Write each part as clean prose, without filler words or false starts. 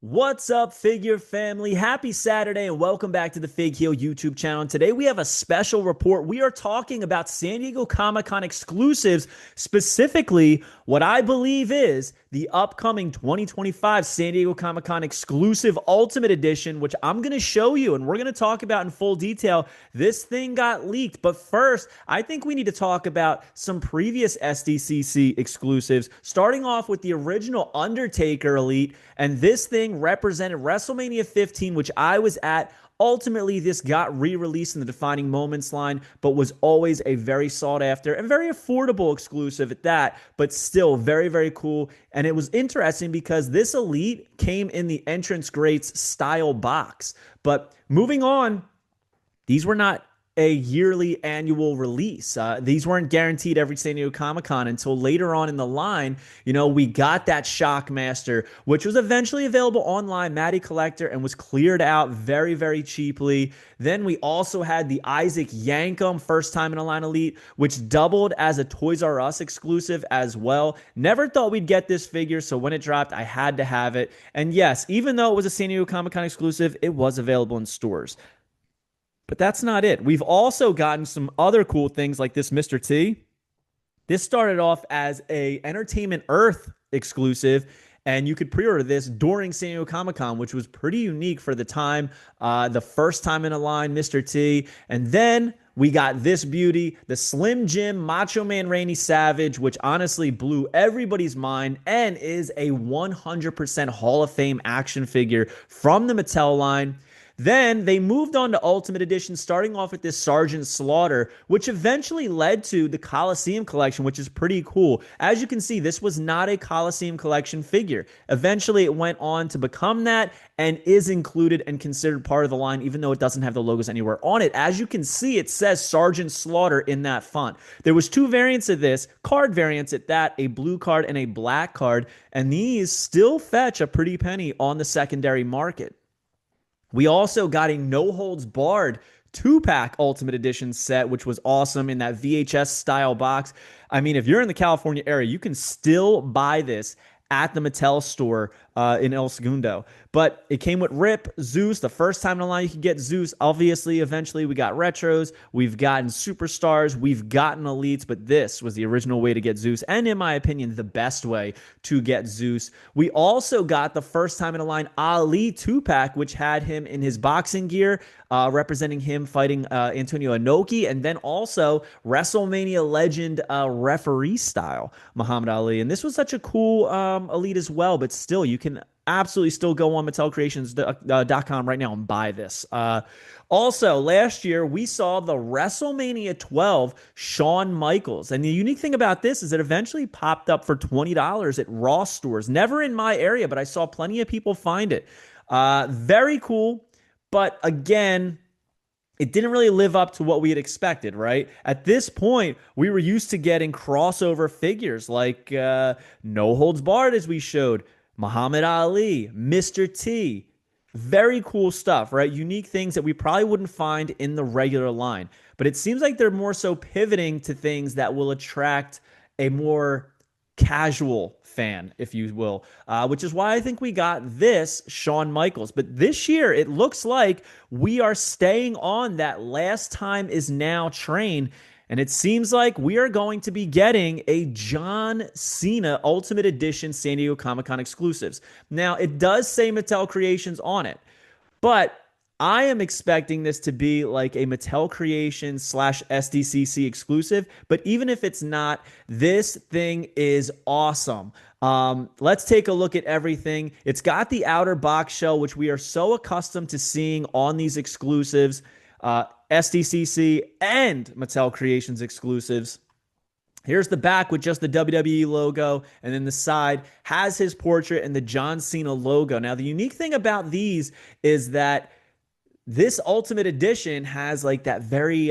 What's up, Figure family? Happy Saturday and welcome back to the Fig Heel YouTube channel. And today we have a special report. We are talking about San Diego Comic-Con exclusives, specifically what I believe is the upcoming 2025 San Diego Comic-Con exclusive Ultimate Edition, which I'm going to show you and we're going to talk about in full detail. This thing got leaked, but first, I think we need to talk about some previous Sdcc exclusives, starting off with the original Undertaker Elite, and this thing represented WrestleMania 15, which I was at. Ultimately, this got re-released in the Defining Moments line, but was always a very sought after and very affordable exclusive at that, but still very, very cool. And it was interesting because this Elite came in the Entrance Greats style box. But moving on, these were not a yearly annual release. These weren't guaranteed every San Diego Comic-Con until later on in the line. We got that Shockmaster, which was eventually available online, Matty Collector, and was cleared out very, very cheaply. Then we also had the Isaac Yankem First Time in a Line Elite, which doubled as a Toys R Us exclusive as well. Never thought we'd get this figure, so when it dropped, I had to have it. And yes, even though it was a San Diego Comic-Con exclusive, it was available in stores. But that's not it. We've also gotten some other cool things like this Mr. T. This started off as a Entertainment Earth exclusive, and you could pre-order this during San Diego Comic-Con, which was pretty unique for the time. The first time in a line, Mr. T. And then we got this beauty, the Slim Jim Macho Man Randy Savage, which honestly blew everybody's mind and is a 100% Hall of Fame action figure from the Mattel line. Then they moved on to Ultimate Edition, starting off with this Sergeant Slaughter, which eventually led to the Coliseum Collection, which is pretty cool. As you can see, this was not a Coliseum Collection figure. Eventually, it went on to become that and is included and considered part of the line, even though it doesn't have the logos anywhere on it. As you can see, it says Sergeant Slaughter in that font. There was two variants of this, card variants at that, a blue card and a black card, and these still fetch a pretty penny on the secondary market. We also got a No Holds Barred 2-pack Ultimate Edition set, which was awesome in that VHS style box. I mean, if you're in the California area, you can still buy this at the Mattel store in El Segundo. But it came with Rip, Zeus. The first time in the line you could get Zeus. Obviously, eventually we got retros. We've gotten superstars. We've gotten elites. But this was the original way to get Zeus. And in my opinion, the best way to get Zeus. We also got the first time in the line Ali 2-pack, which had him in his boxing gear, representing him fighting Antonio Inoki. And then also WrestleMania legend referee style Muhammad Ali. And this was such a cool elite as well. But still, you can absolutely still go on MattelCreations.com right now and buy this. Also, last year, we saw the WrestleMania 12 Shawn Michaels. And the unique thing about this is it eventually popped up for $20 at Ross stores. Never in my area, but I saw plenty of people find it. Very cool. But again, it didn't really live up to what we had expected, right? At this point, we were used to getting crossover figures like No Holds Barred, as we showed, Muhammad Ali, Mr. T. Very cool stuff, right? Unique things that we probably wouldn't find in the regular line. But it seems like they're more so pivoting to things that will attract a more casual fan, if you will, which is why I think we got this Shawn Michaels. But this year, it looks like we are staying on that last time is now train. And it seems like we are going to be getting a John Cena Ultimate Edition San Diego Comic-Con exclusives. Now, it does say Mattel Creations on it, but I am expecting this to be like a Mattel Creations / Sdcc exclusive. But even if it's not, this thing is awesome. Let's take a look at everything. It's got the outer box shell, which we are so accustomed to seeing on these exclusives. Sdcc and Mattel Creations exclusives. Here's the back with just the WWE logo, and then the side has his portrait and the John Cena logo. Now, the unique thing about these is that this Ultimate Edition has like that very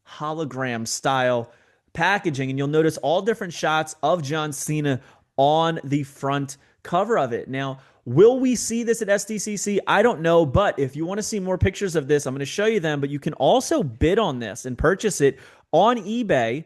hologram style packaging, and you'll notice all different shots of John Cena on the front cover of it. Now, will we see this at Sdcc? I don't know, but if you want to see more pictures of this, I'm going to show you them, but you can also bid on this and purchase it on eBay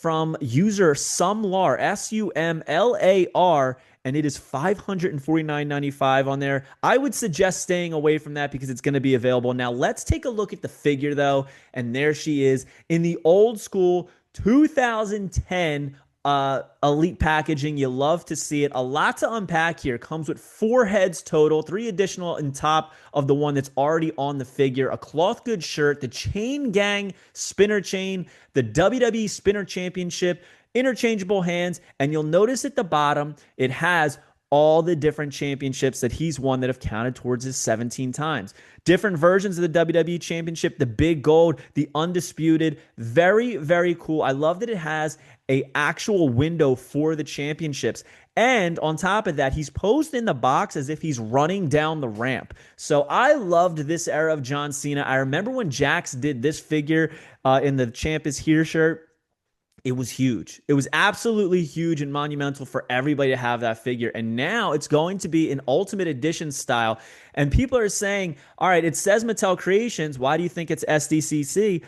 from user Sumlar, Sumlar, and it is $549.95 on there. I would suggest staying away from that because it's going to be available. Now, let's take a look at the figure, though, and there she is in the old school 2010 elite packaging. You love to see it. A lot to unpack here. Comes with 4 heads total, 3 additional on top of the one that's already on the figure, a cloth goods shirt, the Chain Gang spinner chain, the WWE Spinner Championship, interchangeable hands, and you'll notice at the bottom it has all the different championships that he's won that have counted towards his 17 times. Different versions of the WWE Championship, the big gold, the undisputed. Very, very cool. I love that it has a actual window for the championships. And on top of that, he's posed in the box as if he's running down the ramp. So I loved this era of John Cena. I remember when Jax did this figure in the Champ is Here shirt. It was huge. It was absolutely huge and monumental for everybody to have that figure. And now it's going to be an Ultimate Edition style. And people are saying, all right, it says Mattel Creations. Why do you think it's SDCC?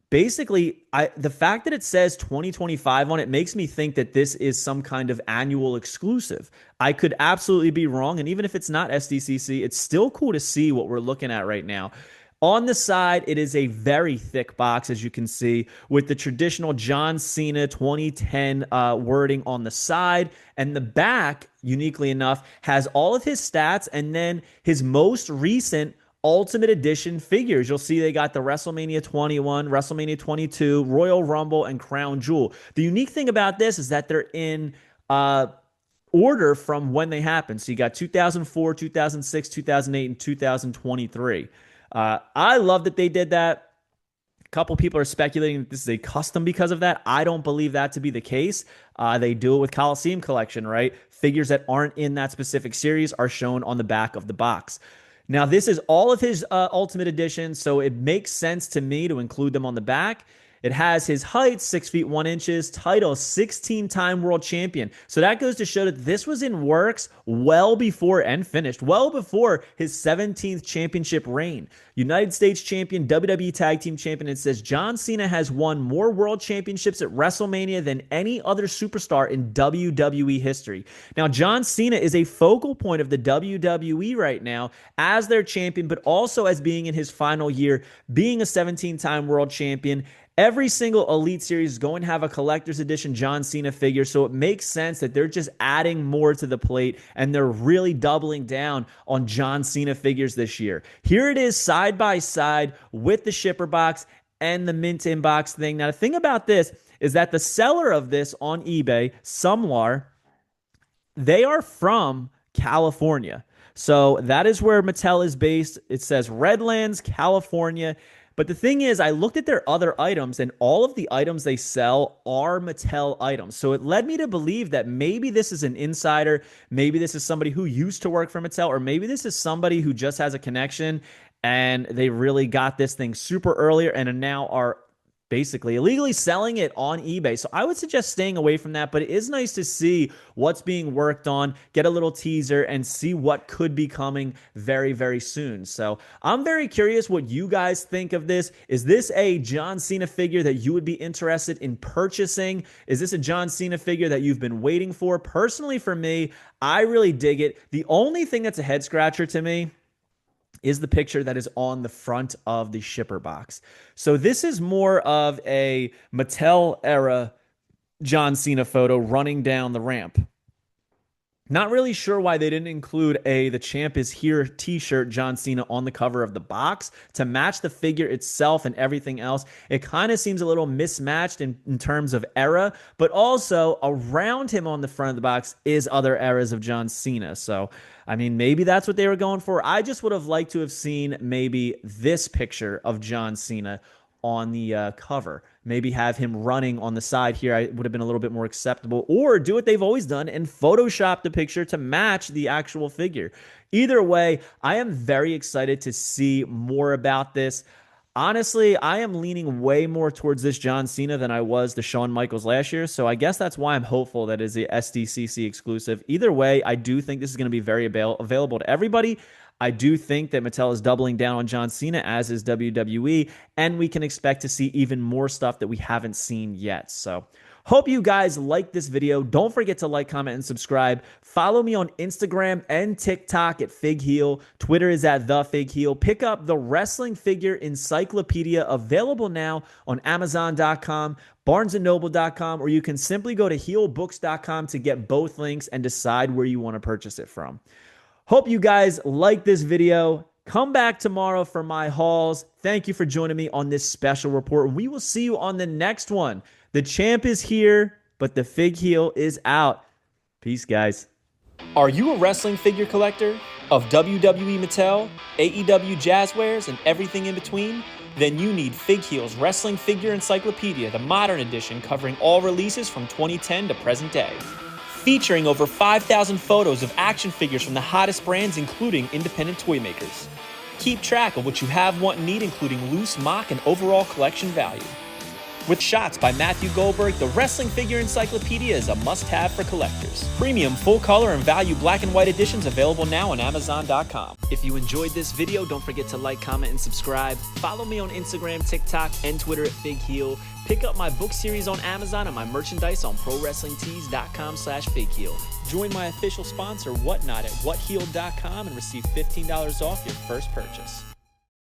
Basically, the fact that it says 2025 on it makes me think that this is some kind of annual exclusive. I could absolutely be wrong. And even if it's not SDCC, it's still cool to see what we're looking at right now. On the side, it is a very thick box, as you can see, with the traditional John Cena 2010 wording on the side. And the back, uniquely enough, has all of his stats and then his most recent Ultimate Edition figures. You'll see they got the WrestleMania 21, WrestleMania 22, Royal Rumble, and Crown Jewel. The unique thing about this is that they're in order from when they happened. So you got 2004, 2006, 2008, and 2023. I love that they did that. A couple people are speculating that this is a custom because of that. I don't believe that to be the case. They do it with Coliseum Collection, right? Figures that aren't in that specific series are shown on the back of the box. Now, this is all of his Ultimate Edition, so it makes sense to me to include them on the back. It has his height, 6 feet 1 inches, title, 16-time world champion. So that goes to show that this was in works well before and finished, well before his 17th championship reign. United States champion, WWE Tag Team champion. It says John Cena has won more world championships at WrestleMania than any other superstar in WWE history. Now, John Cena is a focal point of the WWE right now as their champion, but also as being in his final year, being a 17-time world champion. Every single Elite Series is going to have a collector's edition John Cena figure, so it makes sense that they're just adding more to the plate, and they're really doubling down on John Cena figures this year. Here it is side by side with the shipper box and the mint inbox thing. Now, the thing about this is that the seller of this on eBay, Sumlar, they are from California. So that is where Mattel is based. It says Redlands, California. But the thing is, I looked at their other items, and all of the items they sell are Mattel items. So it led me to believe that maybe this is an insider, maybe this is somebody who used to work for Mattel, or maybe this is somebody who just has a connection, and they really got this thing super earlier and now are basically illegally selling it on eBay. So I would suggest staying away from that, but it is nice to see what's being worked on, get a little teaser, and see what could be coming very, very soon. So I'm very curious what you guys think of this. Is this a John Cena figure that you would be interested in purchasing? Is this a John Cena figure that you've been waiting for? Personally, for me, I really dig it. The only thing that's a head scratcher to me is the picture that is on the front of the shipper box. So this is more of a Mattel era John Cena photo running down the ramp. Not really sure why they didn't include The Champ is Here t-shirt John Cena on the cover of the box to match the figure itself and everything else. It kind of seems a little mismatched in terms of era, but also around him on the front of the box is other eras of John Cena. So, I mean, maybe that's what they were going for. I just would have liked to have seen maybe this picture of John Cena on the cover. Maybe have him running on the side here. I would have been a little bit more acceptable. Or do what they've always done and Photoshop the picture to match the actual figure. Either way, I am very excited to see more about this. Honestly, I am leaning way more towards this John Cena than I was the Shawn Michaels last year. So I guess that's why I'm hopeful that it is a SDCC exclusive. Either way, I do think this is going to be very available to everybody. I do think that Mattel is doubling down on John Cena, as is WWE, and we can expect to see even more stuff that we haven't seen yet. So Hope you guys like this video. Don't forget to like, comment, and subscribe. Follow me on Instagram and TikTok at FigHeal. Twitter is at TheFigHeal. Pick up the Wrestling Figure Encyclopedia, available now on Amazon.com, BarnesandNoble.com, or you can simply go to healbooks.com to get both links and decide where you want to purchase it from. Hope you guys like this video. Come back tomorrow for my hauls. Thank you for joining me on this special report. We will see you on the next one. The champ is here, but the Fig Heel is out. Peace, guys. Are you a wrestling figure collector of WWE Mattel, AEW Jazzwares, and everything in between? Then you need Fig Heel's Wrestling Figure Encyclopedia, the modern edition covering all releases from 2010 to present day. Featuring over 5,000 photos of action figures from the hottest brands, including independent toy makers. Keep track of what you have, want, and need, including loose, mock, and overall collection value. With shots by Matthew Goldberg, the Wrestling Figure Encyclopedia is a must-have for collectors. Premium full-color and value black and white editions available now on Amazon.com. If you enjoyed this video, don't forget to like, comment, and subscribe. Follow me on Instagram, TikTok, and Twitter at FigHeal. Pick up my book series on Amazon and my merchandise on ProWrestlingTees.com/FigHeal. Join my official sponsor, Whatnot, at WhatHeal.com and receive $15 off your first purchase.